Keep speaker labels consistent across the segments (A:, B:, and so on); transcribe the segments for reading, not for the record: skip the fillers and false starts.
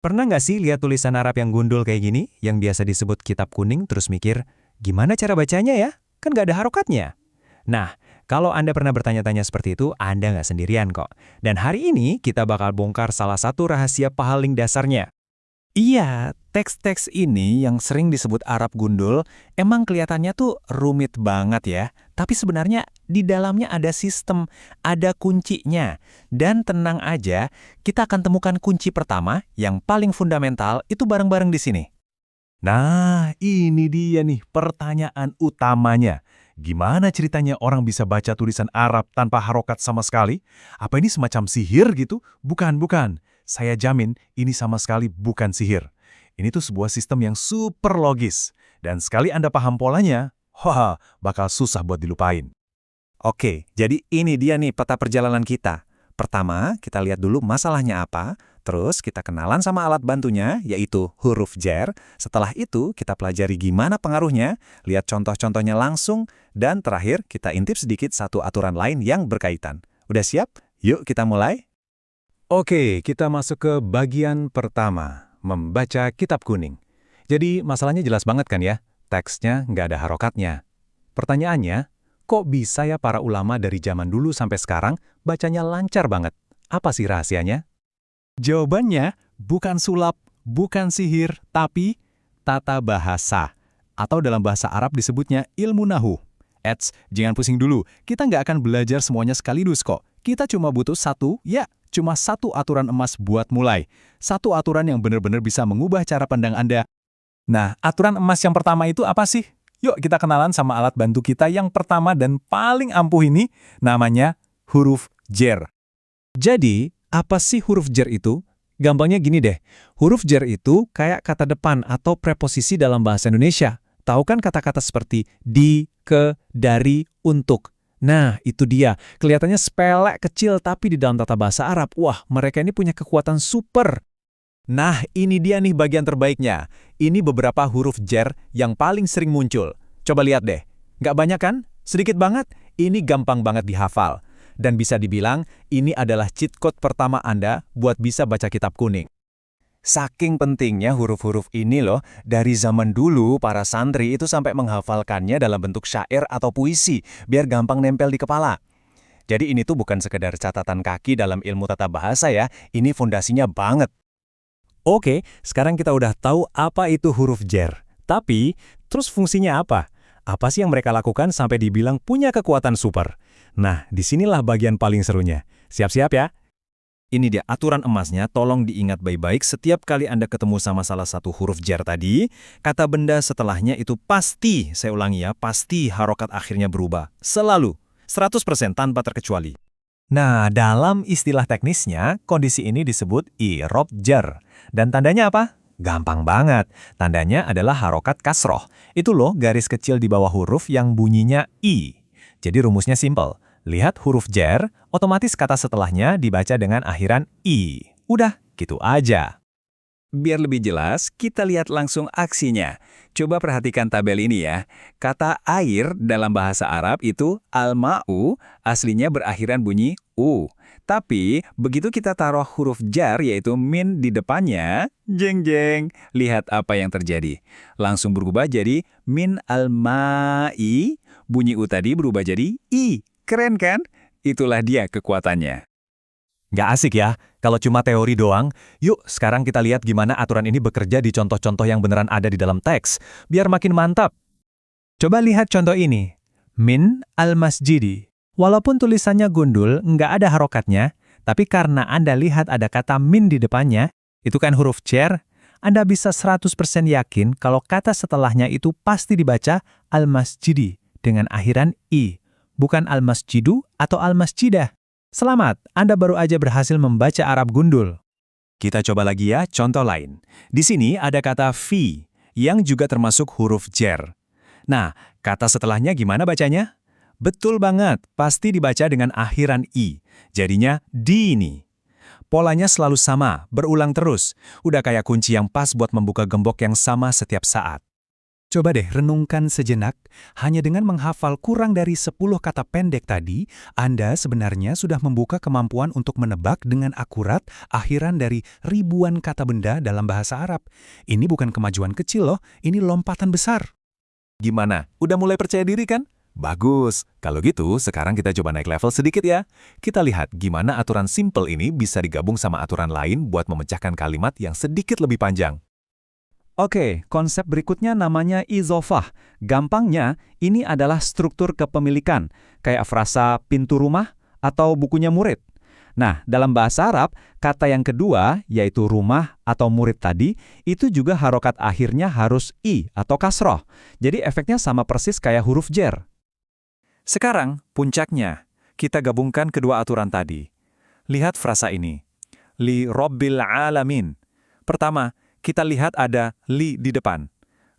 A: Pernah nggak sih lihat tulisan Arab yang gundul kayak gini, yang biasa disebut kitab kuning, terus mikir, gimana cara bacanya ya? Kan nggak ada harokatnya. Nah, kalau Anda pernah bertanya-tanya seperti itu, Anda nggak sendirian kok. Dan hari ini kita bakal bongkar salah satu rahasia paling dasarnya.
B: Iya, teks-teks ini yang sering disebut Arab gundul emang kelihatannya tuh rumit banget ya. Tapi sebenarnya di dalamnya ada sistem, ada kuncinya. Dan tenang aja, kita akan temukan kunci pertama yang paling fundamental itu bareng-bareng di sini.
C: Nah, ini dia nih pertanyaan utamanya. Gimana ceritanya orang bisa baca tulisan Arab tanpa harokat sama sekali? Apa ini semacam sihir gitu? Bukan, bukan. Saya jamin ini sama sekali bukan sihir. Ini tuh sebuah sistem yang super logis. Dan sekali Anda paham polanya, wah, bakal susah buat dilupain.
B: Oke, jadi ini dia nih peta perjalanan kita. Pertama, kita lihat dulu masalahnya apa. Terus kita kenalan sama alat bantunya, yaitu huruf jar. Setelah itu, kita pelajari gimana pengaruhnya, lihat contoh-contohnya langsung, dan terakhir, kita intip sedikit satu aturan lain yang berkaitan. Udah siap? Yuk kita mulai.
C: Oke, kita masuk ke bagian pertama, membaca kitab kuning. Jadi masalahnya jelas banget kan ya, teksnya nggak ada harokatnya. Pertanyaannya, kok bisa ya para ulama dari zaman dulu sampai sekarang bacanya lancar banget? Apa sih rahasianya? Jawabannya bukan sulap, bukan sihir, tapi tata bahasa. Atau dalam bahasa Arab disebutnya ilmu nahu. Jangan pusing dulu, kita nggak akan belajar semuanya sekaligus kok. Kita cuma butuh cuma satu aturan emas buat mulai. Satu aturan yang benar-benar bisa mengubah cara pandang Anda. Nah, aturan emas yang pertama itu apa sih? Yuk kita kenalan sama alat bantu kita yang pertama dan paling ampuh ini, namanya huruf jar. Jadi, apa sih huruf jar itu? Gampangnya gini deh, huruf jar itu kayak kata depan atau preposisi dalam bahasa Indonesia. Tahu kan kata-kata seperti di, ke, dari, untuk. Nah, itu dia. Kelihatannya sepele kecil, tapi di dalam tata bahasa Arab, wah, mereka ini punya kekuatan super. Nah, ini dia nih bagian terbaiknya. Ini beberapa huruf jar yang paling sering muncul. Coba lihat deh. Nggak banyak kan? Sedikit banget. Ini gampang banget dihafal. Dan bisa dibilang, ini adalah cheat code pertama Anda buat bisa baca kitab kuning. Saking pentingnya huruf-huruf ini loh, dari zaman dulu para santri itu sampai menghafalkannya dalam bentuk syair atau puisi, biar gampang nempel di kepala. Jadi ini tuh bukan sekedar catatan kaki dalam ilmu tata bahasa ya, ini fondasinya banget. Oke, sekarang kita udah tahu apa itu huruf jar. Tapi, terus fungsinya apa? Apa sih yang mereka lakukan sampai dibilang punya kekuatan super? Nah, disinilah bagian paling serunya. Siap-siap ya? Ini dia aturan emasnya, tolong diingat baik-baik setiap kali Anda ketemu sama salah satu huruf jar tadi, kata benda setelahnya itu pasti, saya ulangi ya, pasti harokat akhirnya berubah. Selalu, 100% tanpa terkecuali. Nah, dalam istilah teknisnya, kondisi ini disebut i'rab jar. Dan tandanya apa? Gampang banget. Tandanya adalah harokat kasroh. Itu loh garis kecil di bawah huruf yang bunyinya i. Jadi rumusnya simple. Lihat huruf jar, otomatis kata setelahnya dibaca dengan akhiran i. Udah, gitu aja.
B: Biar lebih jelas, kita lihat langsung aksinya. Coba perhatikan tabel ini ya. Kata air dalam bahasa Arab itu al-ma'u, aslinya berakhiran bunyi u. Tapi, begitu kita taruh huruf jar yaitu min di depannya, jeng-jeng, lihat apa yang terjadi. Langsung berubah jadi min al-ma'i, bunyi u tadi berubah jadi i. Keren kan? Itulah dia kekuatannya.
C: Nggak asik ya, kalau cuma teori doang. Yuk, sekarang kita lihat gimana aturan ini bekerja di contoh-contoh yang beneran ada di dalam teks, biar makin mantap. Coba lihat contoh ini. Min al-masjidi. Walaupun tulisannya gundul, nggak ada harokatnya, tapi karena Anda lihat ada kata min di depannya, itu kan huruf jar, Anda bisa 100% yakin kalau kata setelahnya itu pasti dibaca al-masjidi dengan akhiran i. Bukan al-masjidu atau al-masjidah. Selamat, Anda baru aja berhasil membaca Arab gundul. Kita coba lagi ya, contoh lain. Di sini ada kata fi, yang juga termasuk huruf jar. Nah, kata setelahnya gimana bacanya? Betul banget, pasti dibaca dengan akhiran i. Jadinya dini. Polanya selalu sama, berulang terus. Udah kayak kunci yang pas buat membuka gembok yang sama setiap saat. Coba deh renungkan sejenak, hanya dengan menghafal kurang dari 10 kata pendek tadi, Anda sebenarnya sudah membuka kemampuan untuk menebak dengan akurat akhiran dari ribuan kata benda dalam bahasa Arab. Ini bukan kemajuan kecil loh, ini lompatan besar.
D: Gimana? Udah mulai percaya diri kan? Bagus. Kalau gitu, sekarang kita coba naik level sedikit ya. Kita lihat gimana aturan simple ini bisa digabung sama aturan lain buat memecahkan kalimat yang sedikit lebih panjang.
B: Oke, konsep berikutnya namanya izofah. Gampangnya, ini adalah struktur kepemilikan, kayak frasa pintu rumah atau bukunya murid. Nah, dalam bahasa Arab, kata yang kedua, yaitu rumah atau murid tadi, itu juga harokat akhirnya harus i atau kasroh. Jadi efeknya sama persis kayak huruf jer.
D: Sekarang, puncaknya. Kita gabungkan kedua aturan tadi. Lihat frasa ini. Li Rabbil Alamin. Pertama, kita lihat ada li di depan.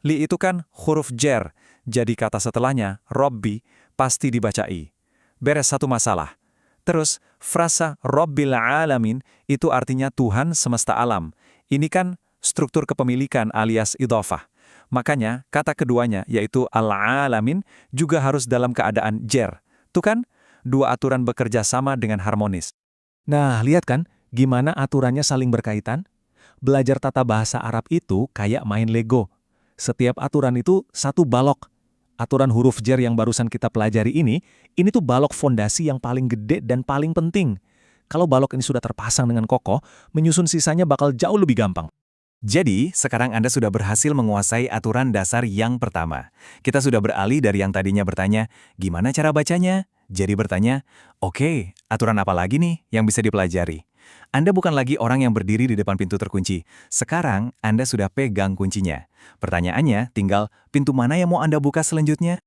D: Li itu kan huruf jer, jadi kata setelahnya, Robbi, pasti dibaca i. Beres satu masalah. Terus, frasa Rabbil Alamin itu artinya Tuhan semesta alam. Ini kan struktur kepemilikan alias idhofah. Makanya, kata keduanya, yaitu al-alamin, juga harus dalam keadaan jer. Tuh kan, dua aturan bekerja sama dengan harmonis.
C: Nah, lihat kan gimana aturannya saling berkaitan? Belajar tata bahasa Arab itu kayak main Lego. Setiap aturan itu satu balok. Aturan huruf jer yang barusan kita pelajari ini tuh balok fondasi yang paling gede dan paling penting. Kalau balok ini sudah terpasang dengan kokoh, menyusun sisanya bakal jauh lebih gampang.
D: Jadi, sekarang Anda sudah berhasil menguasai aturan dasar yang pertama. Kita sudah beralih dari yang tadinya bertanya, gimana cara bacanya? Jadi bertanya, oke, aturan apa lagi nih yang bisa dipelajari? Anda bukan lagi orang yang berdiri di depan pintu terkunci. Sekarang, Anda sudah pegang kuncinya. Pertanyaannya, tinggal pintu mana yang mau Anda buka selanjutnya?